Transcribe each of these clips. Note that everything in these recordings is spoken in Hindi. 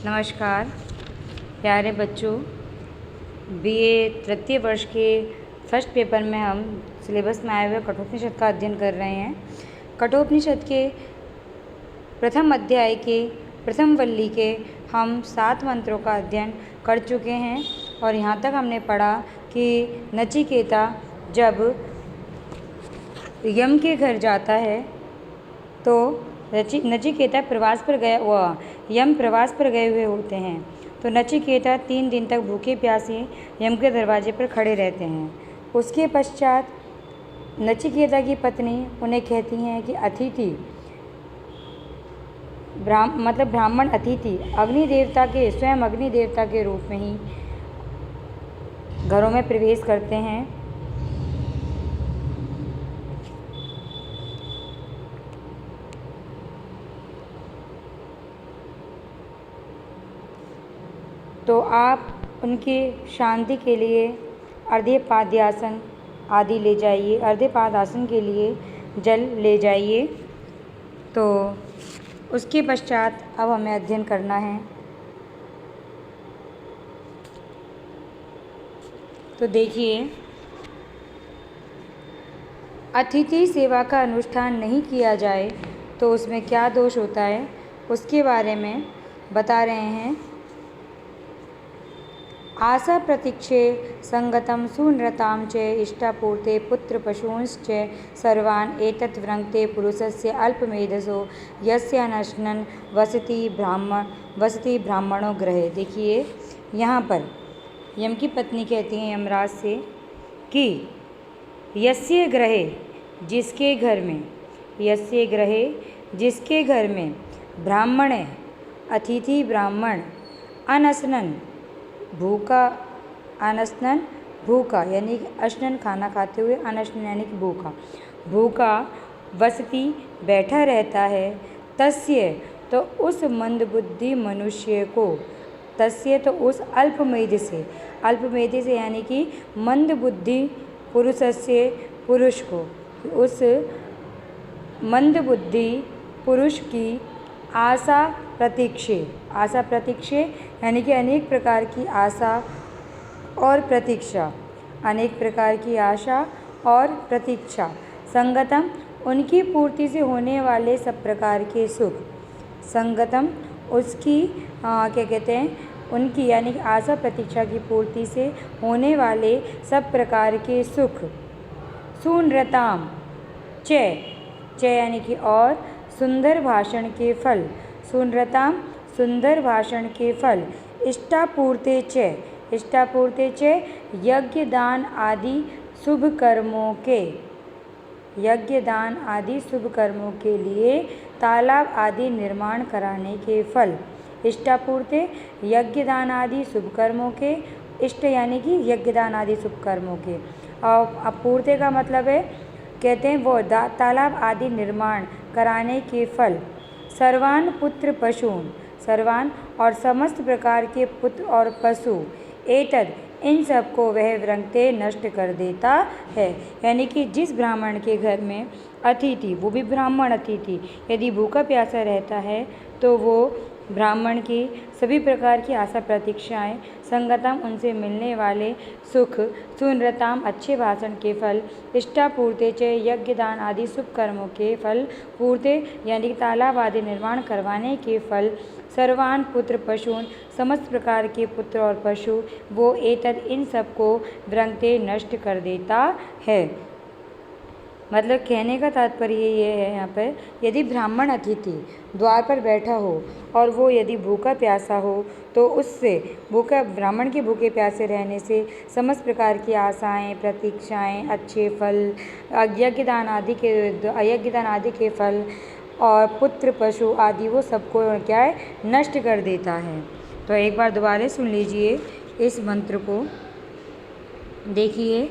नमस्कार प्यारे बच्चों। बीए तृतीय वर्ष के फर्स्ट पेपर में हम सिलेबस में आए हुए कठोपनिषद का अध्ययन कर रहे हैं। कठोपनिषद के प्रथम अध्याय के प्रथम वल्ली के हम 7 मंत्रों का अध्ययन कर चुके हैं और यहाँ तक हमने पढ़ा कि नचिकेता जब यम के घर जाता है तो नचिकेता प्रवास पर गया यम प्रवास पर गए हुए होते हैं। तो नचिकेता 3 दिन तक भूखे प्यासे यम के दरवाजे पर खड़े रहते हैं। उसके पश्चात नचिकेता की पत्नी उन्हें कहती हैं कि अतिथि ब्राह्मण अतिथि अग्नि देवता के स्वयं अग्नि देवता के रूप में ही घरों में प्रवेश करते हैं। तो आप उनकी शांति के लिए अर्घ्यपाद्यासन आदि ले जाइए, अर्घ्यपादासन के लिए जल ले जाइए। तो उसके पश्चात अब हमें अध्ययन करना है। तो देखिए, अतिथि सेवा का अनुष्ठान नहीं किया जाए तो उसमें क्या दोष होता है उसके बारे में बता रहे हैं। आशा प्रतीक्षे संगतम सुनृतां च इष्टापूर्ते पुत्र पशूंश्च सर्वान् एतत् वृङ्क्ते पुरुषस्य अल्पमेधसो यस्य अनशनन् वसति ब्राह्मणो गृहे। देखिए, यहाँ पर यम की पत्नी कहती हैं यमराज से कि यस्य गृहे जिसके घर में, यस्य गृहे जिसके घर में ब्राह्मण अतिथि ब्राह्मण अनशनन् भूखा, अनशनन भूखा यानी कि अशनन खाना खाते हुए, अनशनन यानी कि भूखा, भूखा वसती बैठा रहता है। तस्य तो उस मंदबुद्धि मनुष्य को, तस्य तो उस अल्पमेध से यानी कि मंदबुद्धि पुरुषस्य पुरुष को, उस मंदबुद्धि पुरुष की आशा प्रतीक्षे यानी कि अनेक प्रकार की आशा और प्रतीक्षा, अनेक प्रकार की आशा और प्रतीक्षा, संगतम उनकी पूर्ति से होने वाले सब प्रकार के सुख, संगतम उसकी क्या कहते हैं, उनकी यानी कि आशा प्रतीक्षा की पूर्ति से होने वाले सब प्रकार के सुख, सुनृताम च यानी कि और सुंदर भाषण के फल, सुनृताम सुंदर भाषण के फल, इष्टापूर्ते च यज्ञ दान आदि शुभ कर्मों के, यज्ञ दान आदि शुभ कर्मों के लिए तालाब आदि निर्माण कराने के फल, इष्टापूर्ते यज्ञ दान आदि शुभ कर्मों के, इष्ट यानी कि यज्ञ दान आदि शुभ कर्मों के, और अपूर्ते का मतलब है कहते हैं वो तालाब आदि निर्माण कराने के फल, सर्वान पुत्र पशून, सर्वान और समस्त प्रकार के पुत्र और पशु, एतद इन सब को वह वृंगते नष्ट कर देता है। यानी कि जिस ब्राह्मण के घर में अतिथि, वो भी ब्राह्मण अतिथि, यदि भूखा प्यासा रहता है तो वो ब्राह्मण की सभी प्रकार की आशा प्रतीक्षाएँ, संगतम उनसे मिलने वाले सुख, सुनृताम अच्छे भाषण के फल, इष्टापूर्ते च यज्ञ दान आदि शुभ कर्मों के फल, पूर्ते यानी कि तालाब आदि निर्माण करवाने के फल, सर्वान पुत्र पशून समस्त प्रकार के पुत्र और पशु, वो एतद इन सब को वृंगते नष्ट कर देता है। मतलब कहने का तात्पर्य ये है यहाँ पर, यदि ब्राह्मण अतिथि द्वार पर बैठा हो और वो यदि भूखा प्यासा हो तो उससे ब्राह्मण के भूखे प्यासे रहने से समस्त प्रकार की आशाएं, प्रतीक्षाएं, अच्छे फल, यज्ञदान आदि के फल और पुत्र पशु आदि वो सबको क्या है, नष्ट कर देता है। तो एक बार दोबारा सुन लीजिए इस मंत्र को। देखिए,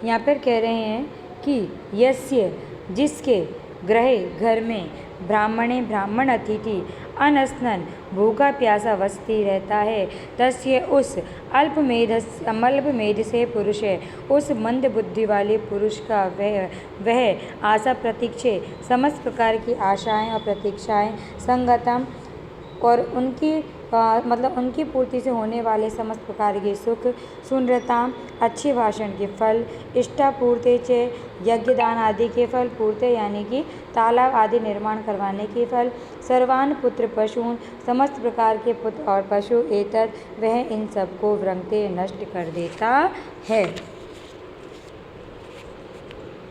यहाँ पर कह रहे हैं कि यस्य जिसके ग्रहे घर में ब्राह्मण अतिथि अनशनन भूखा प्यासा वसती रहता है, तस्य उस अल्पमेध से पुरुष है, उस मंद बुद्धि वाले पुरुष का वह आशा प्रतीक्षे समस्त प्रकार की आशाएं और प्रतीक्षाएं संगतम और उनकी मतलब उनकी पूर्ति से होने वाले समस्त प्रकार के सुख, सुनृताम अच्छे भाषण के फल, इष्टापूर्ते च यज्ञदान आदि के फल, पूर्ते यानी कि तालाब आदि निर्माण करवाने के फल, सर्वान पुत्र पशुन समस्त प्रकार के पुत्र और पशु, एतद वह इन सबको वृंगते नष्ट कर देता है।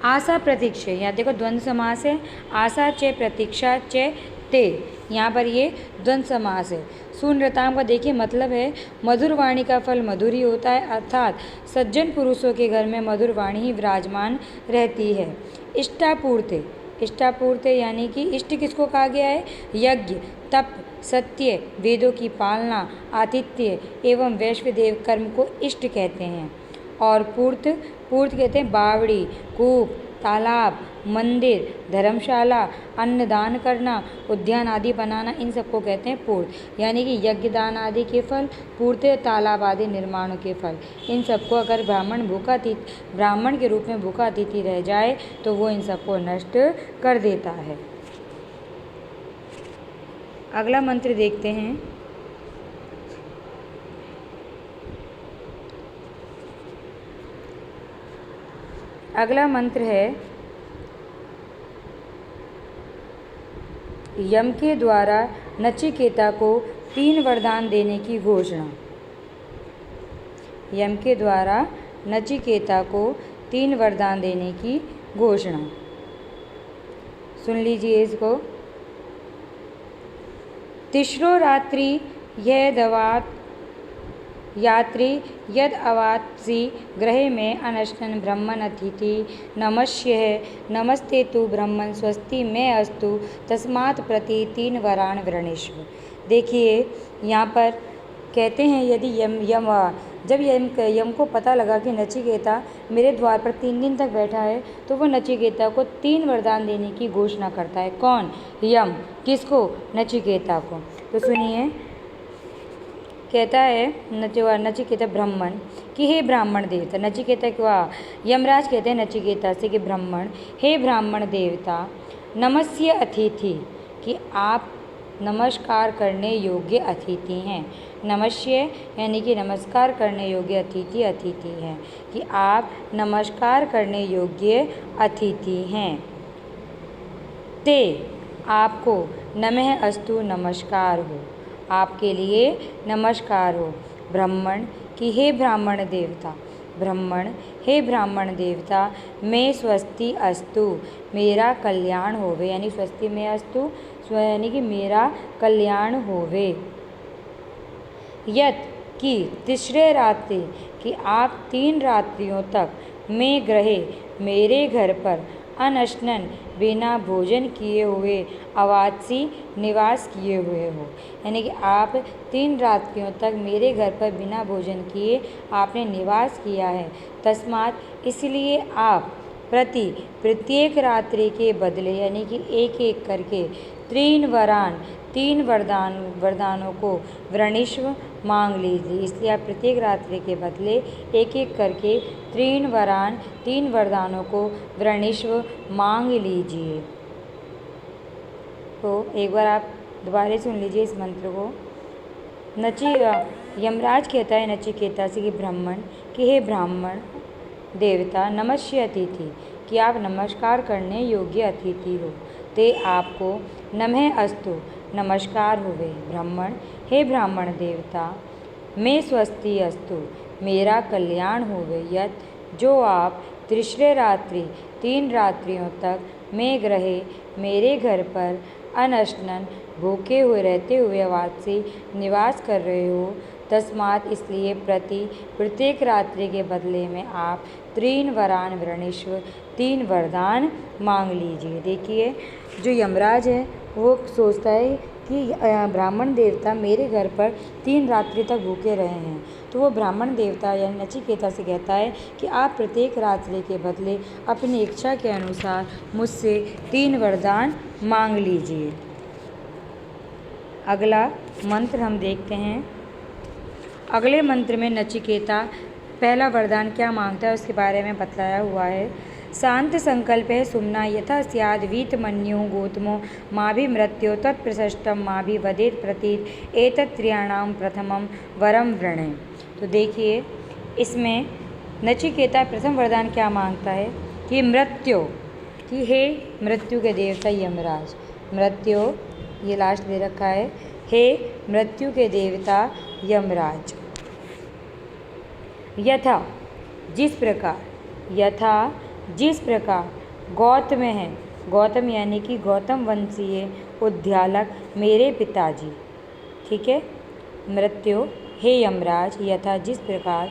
आशा प्रतीक्षा, यहाँ देखो द्वंद्व समास है, आशा च प्रतीक्षा च ते, यहाँ पर ये द्वंद्व समास है। सुनृताम का देखिए मतलब है मधुर वाणी का फल मधुर ही होता है, अर्थात सज्जन पुरुषों के घर में मधुर वाणी ही विराजमान रहती है। इष्टापूर्ते, इष्टापूर्ते यानी कि इष्ट किसको कहा गया है? यज्ञ, तप, सत्य, वेदों की पालना, आतिथ्य एवं वैश्वदेव कर्म को इष्ट कहते हैं। और पूर्त, पूर्त कहते हैं बावड़ी, कूप, तालाब, मंदिर, धर्मशाला, अन्नदान करना, उद्यान आदि बनाना, इन सबको कहते हैं पूर्त। यानी कि यज्ञदान आदि के फल, पूर्त तालाब आदि निर्माणों के फल, इन सबको अगर ब्राह्मण के रूप में भूखा अतिथि रह जाए तो वो इन सबको नष्ट कर देता है। अगला मंत्र देखते हैं। अगला मंत्र है यम के द्वारा नचिकेता को 3 वरदान देने की घोषणा। यम के द्वारा नचिकेता को 3 वरदान देने की घोषणा। सुन लीजिए इसको। तिस्रो रात्रि यह दवात यात्री यद अवात्सी गृह में अनशन ब्रह्मण अतिथि नमस्य है, नमस्ते तु ब्रह्मण स्वस्ति में अस्तु तस्मात् प्रति 3 वरान वृणीष्व। देखिए यहाँ पर कहते हैं यदि जब यम को पता लगा कि नचिकेता मेरे द्वार पर 3 दिन तक बैठा है तो वो नचिकेता को 3 वरदान देने की घोषणा करता है। कौन? यम। किसको? नचिकेता को। तो सुनिए, कहता है नचिकेता ब्राह्मण कि हे ब्राह्मण देवता, नचिकेता क्या यमराज कहते हैं नचिकेता से कि ब्राह्मण, हे ब्राह्मण देवता, नमस्य अतिथि कि आप नमस्कार करने योग्य अतिथि हैं। नमस्य यानी कि नमस्कार करने योग्य अतिथि हैं, कि आप नमस्कार करने योग्य अतिथि हैं। ते आपको नमः अस्तु नमस्कार हो, आपके लिए नमस्कार हो। ब्राह्मण कि हे ब्राह्मण देवता, ब्राह्मण हे ब्राह्मण देवता, मैं स्वस्ति अस्तु मेरा कल्याण होवे, यानी स्वस्ति में अस्तु यानी कि मेरा कल्याण होवे। यत कि तीसरे रात्रि कि आप 3 रात्रियों तक मैं ग्रहे मेरे घर पर अनशनन बिना भोजन किए हुए अवासी निवास किए हुए हो, यानी कि आप 3 रात्रियों तक मेरे घर पर बिना भोजन किए आपने निवास किया है। तस्मात् इसलिए आप प्रत्येक रात्रि के बदले यानी कि एक एक करके 3 वरदानों को वृणीष्व मांग लीजिए। इसलिए आप प्रत्येक रात्रि के बदले एक एक करके 3 वरदानों को वृणीष्व मांग लीजिए। तो एक बार आप दोबारा सुन लीजिए इस मंत्र को। यमराज कहता है नचिकेता से कि ब्राह्मण कि हे ब्राह्मण देवता, नमस्य अतिथि कि आप नमस्कार करने योग्य अतिथि हो, ते आपको नमः अस्तु नमस्कार हुए। ब्राह्मण हे ब्राह्मण देवता, मैं स्वस्ति अस्तु मेरा कल्याण होवे। यत जो आप तीसरे रात्रि 3 रात्रियों तक मैं ग्रहे मेरे घर पर अनशनन भूखे हुए रहते हुए वासी निवास कर रहे हो, तस्मात् इसलिए प्रत्येक रात्रि के बदले में आप 3 वरान वृणीष्व 3 वरदान मांग लीजिए। देखिए, जो यमराज है वो सोचता है कि ब्राह्मण देवता मेरे घर पर 3 रात्रि तक भूखे रहे हैं, तो वो ब्राह्मण देवता यानी नचिकेता से कहता है कि आप प्रत्येक रात्रि के बदले अपनी इच्छा के अनुसार मुझसे 3 वरदान मांग लीजिए। अगला मंत्र हम देखते हैं। अगले मंत्र में नचिकेता पहला वरदान क्या मांगता है उसके बारे में बतलाया हुआ है। शांत संकल्प है सुमना यथा स्याद वीतमन्युः गौतमो माभिमृत्यो तत्प्रशस्तं माभिवदेत् प्रतीत एतत्त्रयाणां प्रथमं वरम वृणे। तो देखिए इसमें नचिकेता प्रथम वरदान क्या मांगता है कि मृत्यु कि हे मृत्यु के देवता यमराज, मृत्यु ये लास्ट दे रखा है, हे मृत्यु के देवता यमराज, यथा जिस प्रकार गौतम है, गौतम यानी कि गौतम वंशीय उद्यालक मेरे पिताजी, ठीक है, मृत्यु हे यमराज यथा जिस प्रकार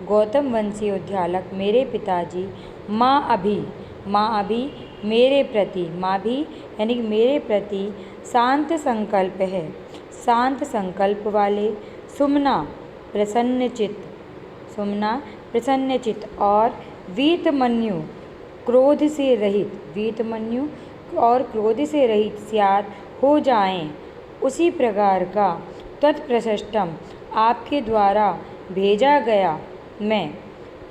गौतम वंशीय उद्यालक मेरे पिताजी माँ अभी मेरे प्रति, माँ भी यानी कि मेरे प्रति शांत संकल्प है, शांत संकल्प वाले, सुमना प्रसन्न चित्त और वीतमन्यु क्रोध से रहित स्यात् हो जाएं, उसी प्रकार का तत्प्रशस्टम आपके द्वारा भेजा गया मैं,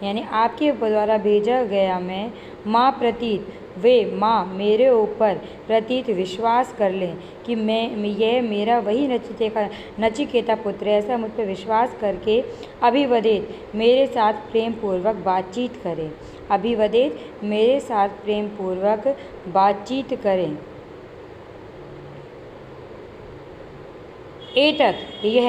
यानी आपके द्वारा भेजा गया मैं माँ प्रतीत वे माँ मेरे ऊपर प्रतीत विश्वास कर लें कि यह मेरा वही नचिकेता पुत्र है, ऐसा मुझ पर विश्वास करके अभिवदेत मेरे साथ प्रेम पूर्वक बातचीत करें, अभिवदेत मेरे साथ प्रेम पूर्वक बातचीत करें। एतत् यह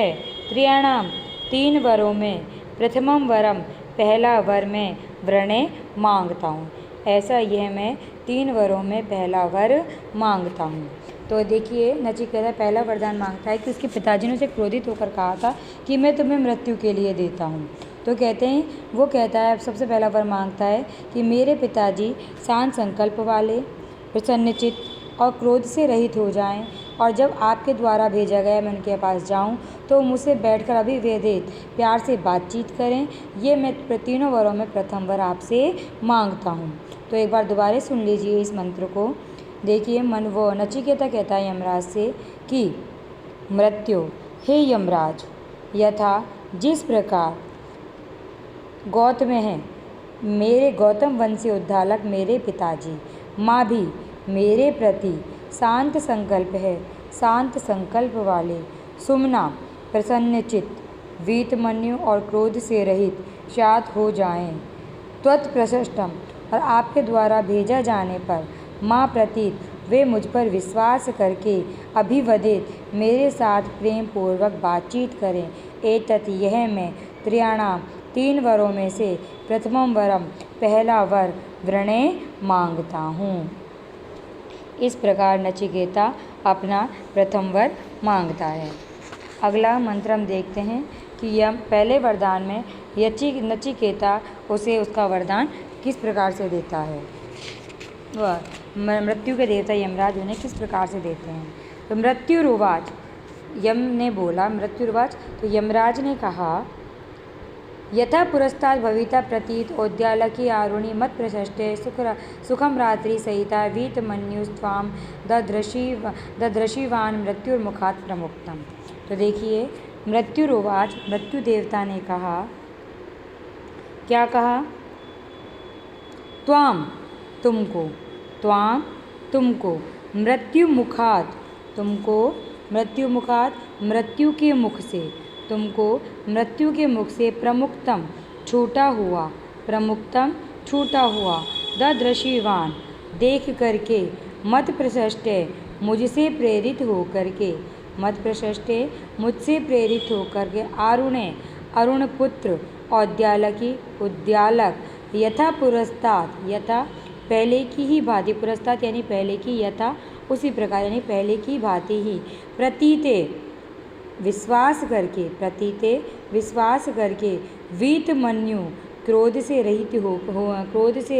त्रियाणाम 3 वरों में प्रथमम वरम पहला वर मैं वृणे मांगता हूँ, ऐसा यह मैं 3 वरों में पहला वर मांगता हूँ। तो देखिए नचिकेता पहला वरदान मांगता है कि उसके पिताजी ने उसे क्रोधित होकर कहा था कि मैं तुम्हें मृत्यु के लिए देता हूँ। तो वो कहता है सबसे पहला वर मांगता है कि मेरे पिताजी शांत संकल्प वाले, प्रसन्नचित्त और क्रोध से रहित हो जाएं, और जब आपके द्वारा भेजा गया मैं उनके पास जाऊं तो मुझसे बैठकर अभिवेदित प्यार से बातचीत करें, ये मैं तीनों वरों में प्रथम वर आपसे मांगता हूं। तो एक बार दोबारा सुन लीजिए इस मंत्र को। देखिए वो नचिकेता कहता है यमराज से कि मृत्यु हे यमराज यथा जिस प्रकार गौतम है मेरे गौतम वंशी उद्धालक मेरे पिताजी, माँ भी मेरे प्रति शांत संकल्प है, शांत संकल्प वाले, सुमना प्रसन्नचित्त वीतमन्यु और क्रोध से रहित शांत हो जाएं, त्वत्प्रशस्टम और आपके द्वारा भेजा जाने पर माँ प्रतीत वे मुझ पर विश्वास करके अभिवदित मेरे साथ प्रेम पूर्वक बातचीत करें। एतत् यह मैं त्रियाणाम 3 वरों में से प्रथमम वरम पहला वर वृणे मांगता हूँ। इस प्रकार नचिकेता अपना प्रथम वर मांगता है। अगला मंत्र हम देखते हैं कि यह पहले वरदान में नचिकेता उसे उसका वरदान किस प्रकार से देता है, वह मृत्यु के देवता यमराज उन्हें किस प्रकार से देते हैं। तो मृत्युरुवाच, यम ने बोला मृत्युरुवाच, तो यमराज ने कहा यथा पुरस्ताद भविता प्रतीत औद्यालकी आरुणि मत प्रशस्ते सुखम रात्रि सहिता वीतमन्युस्त्वाम ददृशिवान मृत्युर्मुखात् प्रमुक्तम। तो देखिए मृत्युरुवाच, मृत्यु देवता ने कहा, क्या कहा, त्वाम तुमको मृत्युमुखात्, मृत्यु के मुख से, तुमको मृत्यु के मुख से प्रमुक्तम छूटा हुआ ददृशिवान देख करके मत प्रशस्टे मुझसे प्रेरित होकर के अरुण पुत्र उद्यालक यथा पुरस्ताद, यथा पहले की ही भांति, पुरस्ताद यानी पहले की, यथा उसी प्रकार यानी पहले की भांति ही, प्रतीते विश्वास करके वीतमन्यु क्रोध से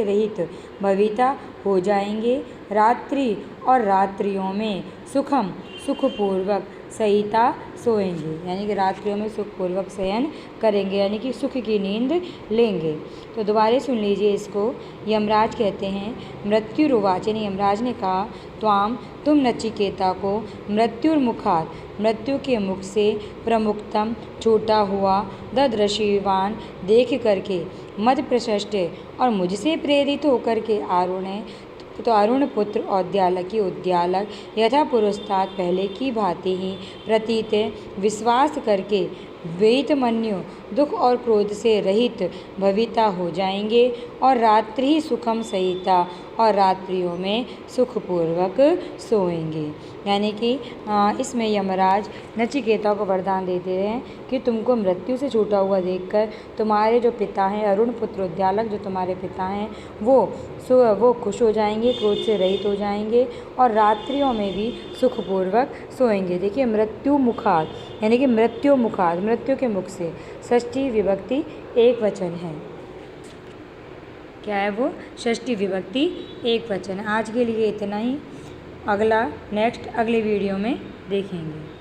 रहित भविता हो जाएंगे, रात्रि और रात्रियों में सुखपूर्वक सहिता सोएंगे, यानी कि रात्रियों में सुखपूर्वक शयन करेंगे, यानी कि सुख की नींद लेंगे। तो दोबारा सुन लीजिए इसको। यमराज कहते हैं, मृत्युरुवाच, यानी यमराज ने कहा, त्वाम, तुम नचिकेता को, मृत्युर्मुखात, मृत्यु के मुख से, प्रमुक्तम, छूटा हुआ, ददृशिवान, देख करके, मद प्रशस्ट, और मुझसे प्रेरित होकर के, आरुण, तो अरुण पुत्र औद्यालक की उद्यालक, यथा पुरस्ताद, पहले की भांति ही, प्रतीत, विश्वास करके, वेतमन्यु, दुख और क्रोध से रहित भविता हो जाएंगे, और रात्रि सुखम सहिता, और रात्रियों में सुखपूर्वक सोएंगे। यानी कि इसमें यमराज नचिकेता को वरदान देते हैं कि तुमको मृत्यु से छूटा हुआ देखकर तुम्हारे जो पिता हैं, अरुण पुत्र उद्यालक जो तुम्हारे पिता हैं, वो खुश हो जाएंगे, क्रोध से रहित हो जाएंगे, और रात्रियों में भी सुखपूर्वक सोएंगे। देखिए, मृत्यु मुखात, यानी कि मृत्यु मुखात, मृत्यु के मुख से, षष्ठी विभक्ति एक वचन है। क्या है वो? षष्ठी विभक्ति एक वचन। आज के लिए इतना ही। अगला नेक्स्ट अगले वीडियो में देखेंगे।